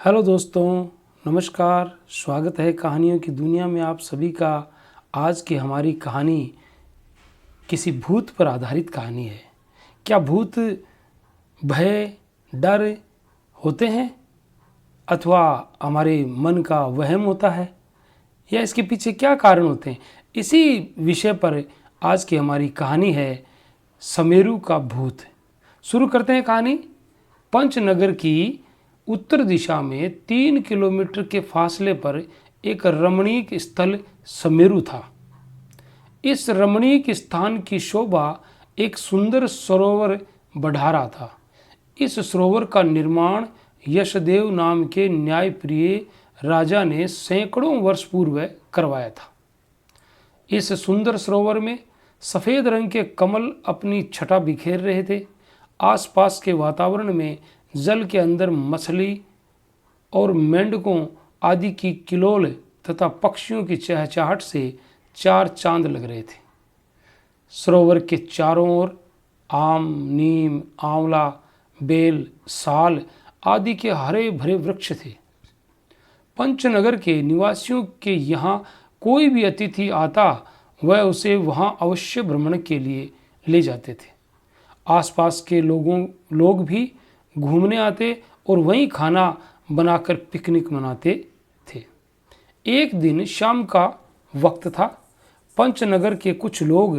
Hello दोस्तों, नमस्कार। स्वागत है कहानियों की दुनिया में आप सभी का। आज की हमारी कहानी किसी भूत पर आधारित कहानी है। क्या भूत भय, डर होते हैं अथवा हमारे मन का वहम होता है, या इसके पीछे क्या कारण होते हैं? इसी विषय पर आज की हमारी कहानी है, समेरू का भूत। शुरू करते हैं कहानी। पंचनगर की उत्तर दिशा में 3 किलोमीटर के फासले पर एक रमणीक स्थल समेरू था। इस रमणीक स्थान की शोभा एक सुंदर सरोवर बढ़ा रहा था। इस सरोवर का निर्माण यशदेव नाम के न्यायप्रिय राजा ने सैकड़ों वर्ष पूर्व करवाया था। इस सुंदर सरोवर में सफ़ेद रंग के कमल अपनी छटा बिखेर रहे थे। आसपास के वातावरण में जल के अंदर मछली और मेंढकों आदि की किलोल तथा पक्षियों की चहचहाहट से चार चांद लग रहे थे। सरोवर के चारों ओर आम, नीम, आंवला, बेल, साल आदि के हरे भरे वृक्ष थे। पंचनगर के निवासियों के यहाँ कोई भी अतिथि आता, वह उसे वहाँ अवश्य भ्रमण के लिए ले जाते थे। आसपास के लोग भी घूमने आते और वहीं खाना बनाकर पिकनिक मनाते थे। एक दिन शाम का वक्त था। पंचनगर के कुछ लोग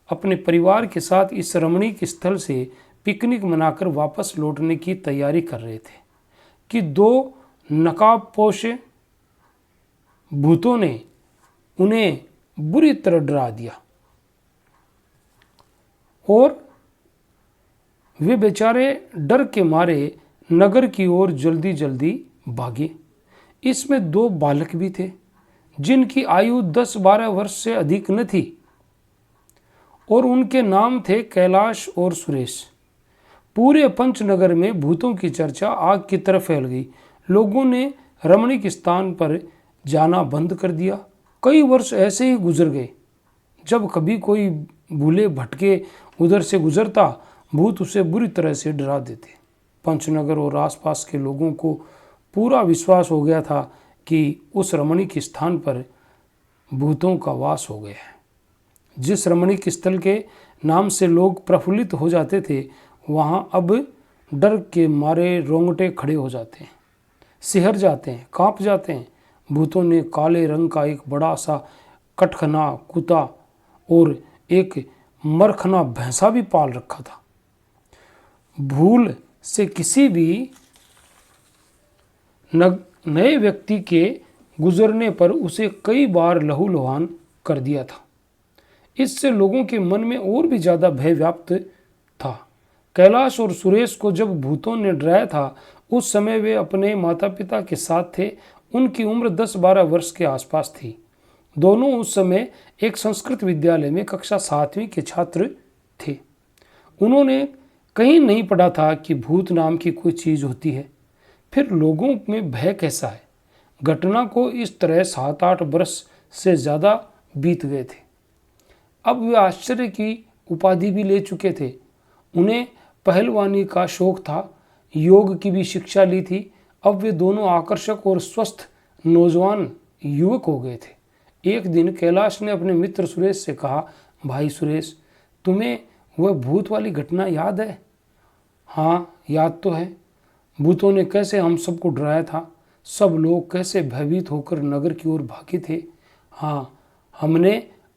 अपने परिवार के साथ इस रमणीक स्थल से पिकनिक मनाकर वापस लौटने की तैयारी कर रहे थे कि दो नकाबपोश भूतों ने उन्हें बुरी तरह डरा दिया और वे बेचारे डर के मारे नगर की ओर जल्दी जल्दी भागे। इसमें दो बालक भी थे जिनकी आयु 10-12 वर्ष से अधिक न थी और उनके नाम थे कैलाश और सुरेश। पूरे पंचनगर में भूतों की चर्चा आग की तरह फैल गई। लोगों ने रमणीक स्थान पर जाना बंद कर दिया। कई वर्ष ऐसे ही गुजर गए। जब कभी कोई भूले भटके उधर से गुजरता, भूत उसे बुरी तरह से डरा देते। पंचनगर और आसपास के लोगों को पूरा विश्वास हो गया था कि उस रमणीक स्थान पर भूतों का वास हो गया है। जिस रमणीक स्थल के नाम से लोग प्रफुल्लित हो जाते थे, वहाँ अब डर के मारे रोंगटे खड़े हो जाते हैं, सिहर जाते हैं, कांप जाते हैं। भूतों ने काले रंग का एक बड़ा सा कटखना कुत्ता और एक मरखना भैंसा भी पाल रखा था। भूल से किसी भी नए व्यक्ति के गुजरने पर उसे कई बार लहूलुहान कर दिया था। इससे लोगों के मन में और भी ज़्यादा भय व्याप्त था। कैलाश और सुरेश को जब भूतों ने डराया था, उस समय वे अपने माता पिता के साथ थे। उनकी उम्र 10-12 वर्ष के आसपास थी। दोनों उस समय एक संस्कृत विद्यालय में कक्षा 7वीं के छात्र थे। उन्होंने कहीं नहीं पढ़ा था कि भूत नाम की कोई चीज़ होती है। फिर लोगों में भय कैसा है? घटना को इस तरह 7-8 वर्ष से ज़्यादा बीत गए थे। अब वे आश्चर्य की उपाधि भी ले चुके थे। उन्हें पहलवानी का शौक था, योग की भी शिक्षा ली थी। अब वे दोनों आकर्षक और स्वस्थ नौजवान युवक हो गए थे। एक दिन कैलाश ने अपने मित्र सुरेश से कहा, भाई सुरेश, तुम्हें वह भूत वाली घटना याद है? हाँ, याद तो है। भूतों ने कैसे हम सबको डराया था। सब लोग कैसे भयभीत होकर नगर की ओर भागे थे। हाँ, हमने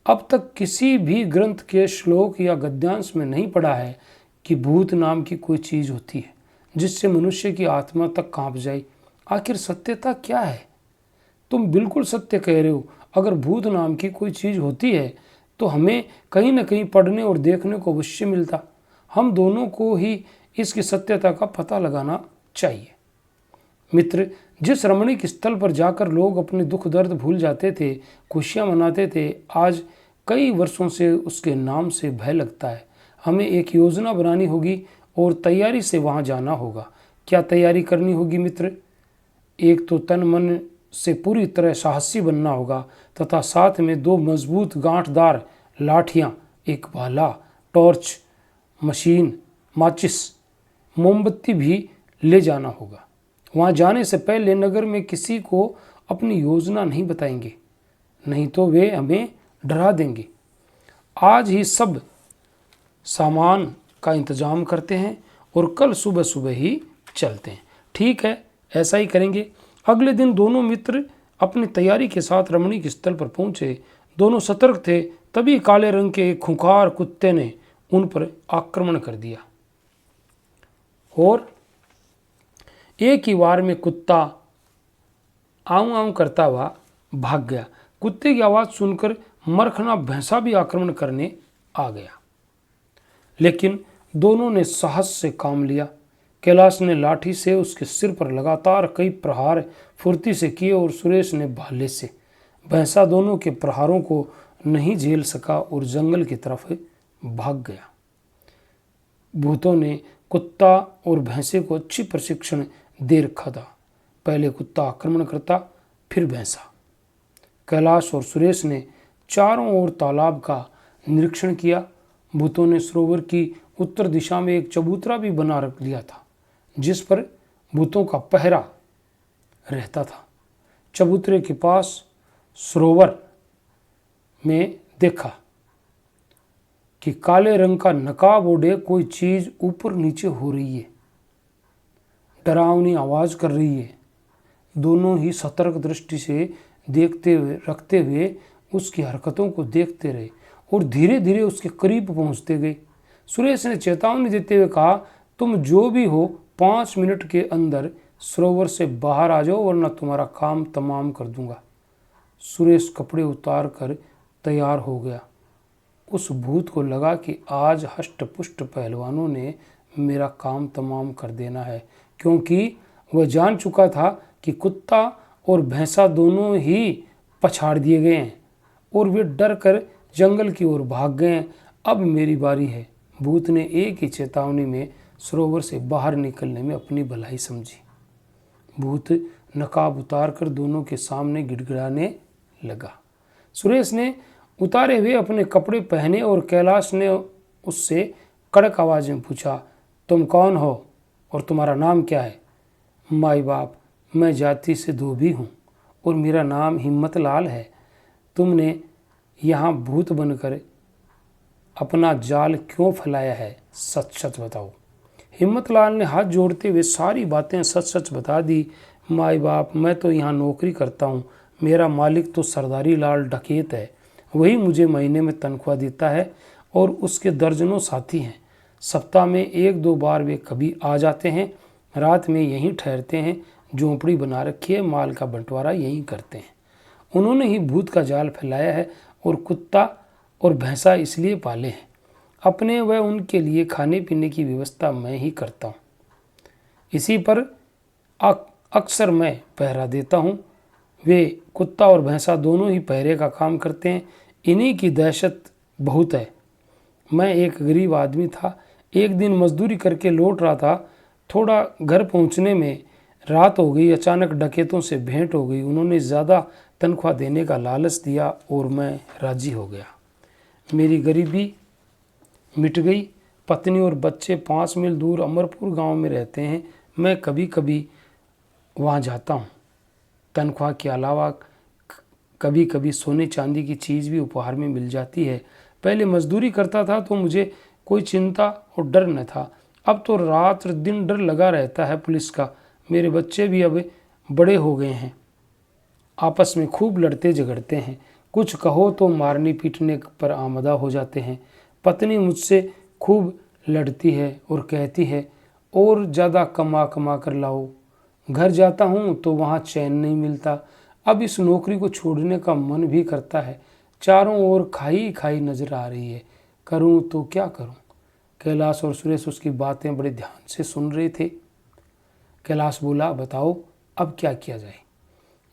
अब तक किसी भी ग्रंथ के श्लोक या गद्यांश में नहीं पढ़ा है कि भूत नाम की कोई चीज़ होती है जिससे मनुष्य की आत्मा तक कांप जाए। आखिर सत्यता क्या है? तुम बिल्कुल सत्य कह रहे हो। अगर भूत नाम की कोई चीज़ होती है तो हमें कहीं न कहीं पढ़ने और देखने को अवश्य मिलता। हम दोनों को ही इसकी सत्यता का पता लगाना चाहिए। मित्र, जिस रमणीक स्थल पर जाकर लोग अपने दुख दर्द भूल जाते थे, खुशियाँ मनाते थे, आज कई वर्षों से उसके नाम से भय लगता है। हमें एक योजना बनानी होगी और तैयारी से वहाँ जाना होगा। क्या तैयारी करनी होगी मित्र? एक तो तन मन से पूरी तरह साहसी बनना होगा तथा साथ में 2 मजबूत गांठदार लाठियाँ, एक भाला, टॉर्च, मशीन, माचिस, मोमबत्ती भी ले जाना होगा। वहाँ जाने से पहले नगर में किसी को अपनी योजना नहीं बताएंगे, नहीं तो वे हमें डरा देंगे। आज ही सब सामान का इंतजाम करते हैं और कल सुबह सुबह ही चलते हैं। ठीक है, ऐसा ही करेंगे। अगले दिन दोनों मित्र अपनी तैयारी के साथ रमणीक स्थल पर पहुंचे। दोनों सतर्क थे, तभी काले रंग के एक खूंखार कुत्ते ने उन पर आक्रमण कर दिया और एक ही वार में कुत्ता आऊं आऊं करता हुआ भाग गया। कुत्ते की आवाज़ सुनकर मरखना भैंसा भी आक्रमण करने आ गया, लेकिन दोनों ने साहस से काम लिया। कैलाश ने लाठी से उसके सिर पर लगातार कई प्रहार फुर्ती से किए और सुरेश ने भाले से। भैंसा दोनों के प्रहारों को नहीं झेल सका और जंगल की तरफ भाग गया। भूतों ने कुत्ता और भैंसे को अच्छी प्रशिक्षण दे रखा था। पहले कुत्ता आक्रमण करता, फिर भैंसा। कैलाश और सुरेश ने चारों ओर तालाब का निरीक्षण किया। भूतों ने सरोवर की उत्तर दिशा में एक चबूतरा भी बना रख लिया था, जिस पर भूतों का पहरा रहता था। चबूतरे के पास सरोवर में देखा कि काले रंग का नकाब ओढ़े कोई चीज ऊपर नीचे हो रही है, डरावनी आवाज कर रही है। दोनों ही सतर्क दृष्टि से रखते हुए उसकी हरकतों को देखते रहे और धीरे धीरे उसके करीब पहुंचते गए। सुरेश ने चेतावनी देते हुए कहा, तुम जो भी हो 5 मिनट के अंदर सरोवर से बाहर आ जाओ, वरना तुम्हारा काम तमाम कर दूंगा। सुरेश कपड़े उतार कर तैयार हो गया। उस भूत को लगा कि आज हष्ट पुष्ट पहलवानों ने मेरा काम तमाम कर देना है, क्योंकि वह जान चुका था कि कुत्ता और भैंसा दोनों ही पछाड़ दिए गए हैं और वे डर कर जंगल की ओर भाग गए हैं। अब मेरी बारी है। भूत ने एक ही चेतावनी में सरोवर से बाहर निकलने में अपनी भलाई समझी। भूत नकाब उतार कर दोनों के सामने गिड़गिड़ाने लगा। सुरेश ने उतारे हुए अपने कपड़े पहने और कैलाश ने उससे कड़क आवाज में पूछा, तुम कौन हो और तुम्हारा नाम क्या है? माई बाप, मैं जाति से धोबी हूँ और मेरा नाम हिम्मत लाल है। तुमने यहाँ भूत बनकर अपना जाल क्यों फैलाया है? सच सच बताओ। हिम्मत लाल ने हाथ जोड़ते हुए सारी बातें सच सच बता दी। माई बाप, मैं तो यहाँ नौकरी करता हूँ। मेरा मालिक तो सरदारी लाल डकैत है, वही मुझे महीने में तनख्वाह देता है और उसके दर्जनों साथी हैं। सप्ताह में 1-2 बार वे कभी आ जाते हैं, रात में यहीं ठहरते हैं। झोंपड़ी बना रखी है, माल का बंटवारा यहीं करते हैं। उन्होंने ही भूत का जाल फैलाया है और कुत्ता और भैंसा इसलिए पाले हैं। अपने व उनके लिए खाने पीने की व्यवस्था मैं ही करता हूँ। इसी पर अक्सर मैं पहरा देता हूँ। वे कुत्ता और भैंसा दोनों ही पहरे का काम करते हैं। इन्हीं की दहशत बहुत है। मैं एक गरीब आदमी था। एक दिन मजदूरी करके लौट रहा था। थोड़ा घर पहुँचने में रात हो गई। अचानक डकैतों से भेंट हो गई। उन्होंने ज़्यादा तनख्वाह देने का लालच दिया और मैं राजी हो गया। मेरी गरीबी मिट गई। पत्नी और बच्चे 5 मील दूर अमरपुर गांव में रहते हैं। मैं कभी कभी वहां जाता हूं। तनख्वाह के अलावा कभी कभी सोने चांदी की चीज़ भी उपहार में मिल जाती है। पहले मजदूरी करता था तो मुझे कोई चिंता और डर न था। अब तो रात दिन डर लगा रहता है पुलिस का। मेरे बच्चे भी अब बड़े हो गए हैं, आपस में खूब लड़ते झगड़ते हैं। कुछ कहो तो मारने पीटने पर आमदा हो जाते हैं। पत्नी मुझसे खूब लड़ती है और कहती है, और ज़्यादा कमा कमा कर लाओ। घर जाता हूँ तो वहाँ चैन नहीं मिलता। अब इस नौकरी को छोड़ने का मन भी करता है। चारों ओर खाई खाई नजर आ रही है। करूँ तो क्या करूँ? कैलाश और सुरेश उसकी बातें बड़े ध्यान से सुन रहे थे। कैलाश बोला, बताओ अब क्या किया जाए?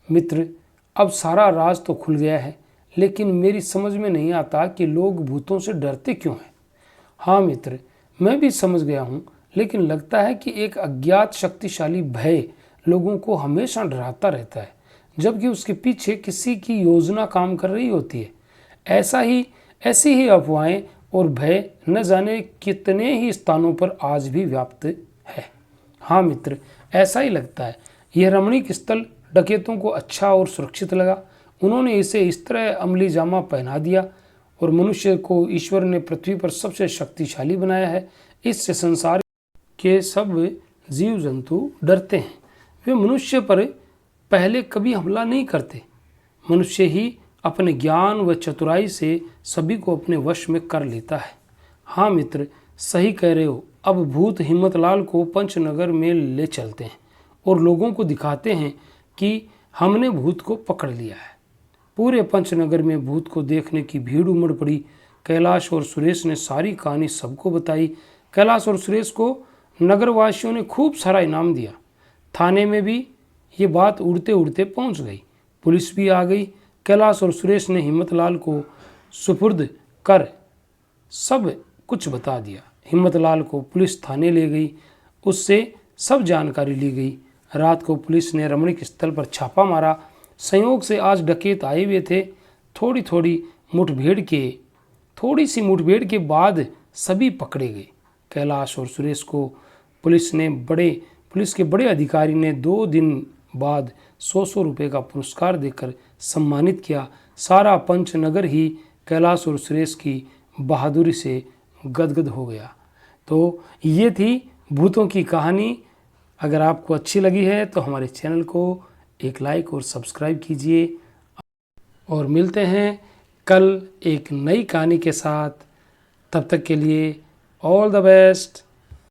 मित्र, अब सारा राज तो खुल गया है, लेकिन मेरी समझ में नहीं आता कि लोग भूतों से डरते क्यों हैं। हाँ मित्र, मैं भी समझ गया हूँ, लेकिन लगता है कि एक अज्ञात शक्तिशाली भय लोगों को हमेशा डराता रहता है, जबकि उसके पीछे किसी की योजना काम कर रही होती है। ऐसी ही अफवाहें और भय न जाने कितने ही स्थानों पर आज भी व्याप्त है। हाँ मित्र, ऐसा ही लगता है। यह रमणीक स्थल डकैतों को अच्छा और सुरक्षित लगा। उन्होंने इसे इस तरह अमली जामा पहना दिया और मनुष्य को ईश्वर ने पृथ्वी पर सबसे शक्तिशाली बनाया है। इससे संसार के सब जीव जंतु डरते हैं। वे मनुष्य पर पहले कभी हमला नहीं करते। मनुष्य ही अपने ज्ञान व चतुराई से सभी को अपने वश में कर लेता है। हाँ मित्र, सही कह रहे हो। अब भूत हिम्मतलाल को पंचनगर में ले चलते हैं और लोगों को दिखाते हैं कि हमने भूत को पकड़ लिया है। पूरे पंचनगर में भूत को देखने की भीड़ उमड़ पड़ी। कैलाश और सुरेश ने सारी कहानी सबको बताई। कैलाश और सुरेश को नगरवासियों ने खूब सारा इनाम दिया। थाने में भी ये बात उड़ते उड़ते पहुंच गई। पुलिस भी आ गई। कैलाश और सुरेश ने हिम्मतलाल को सुपुर्द कर सब कुछ बता दिया। हिम्मतलाल को पुलिस थाने ले गई। उससे सब जानकारी ली गई। रात को पुलिस ने रमणीक स्थल पर छापा मारा। संयोग से आज डकैत आए हुए थे। थोड़ी सी मुठभेड़ के बाद सभी पकड़े गए। कैलाश और सुरेश को पुलिस के बड़े अधिकारी ने 2 दिन बाद 100 रुपये का पुरस्कार देकर सम्मानित किया। सारा पंचनगर ही कैलाश और सुरेश की बहादुरी से गदगद हो गया। तो ये थी भूतों की कहानी। अगर आपको अच्छी लगी है तो हमारे चैनल को एक लाइक और सब्सक्राइब कीजिए और मिलते हैं कल एक नई कहानी के साथ। तब तक के लिए ऑल द बेस्ट।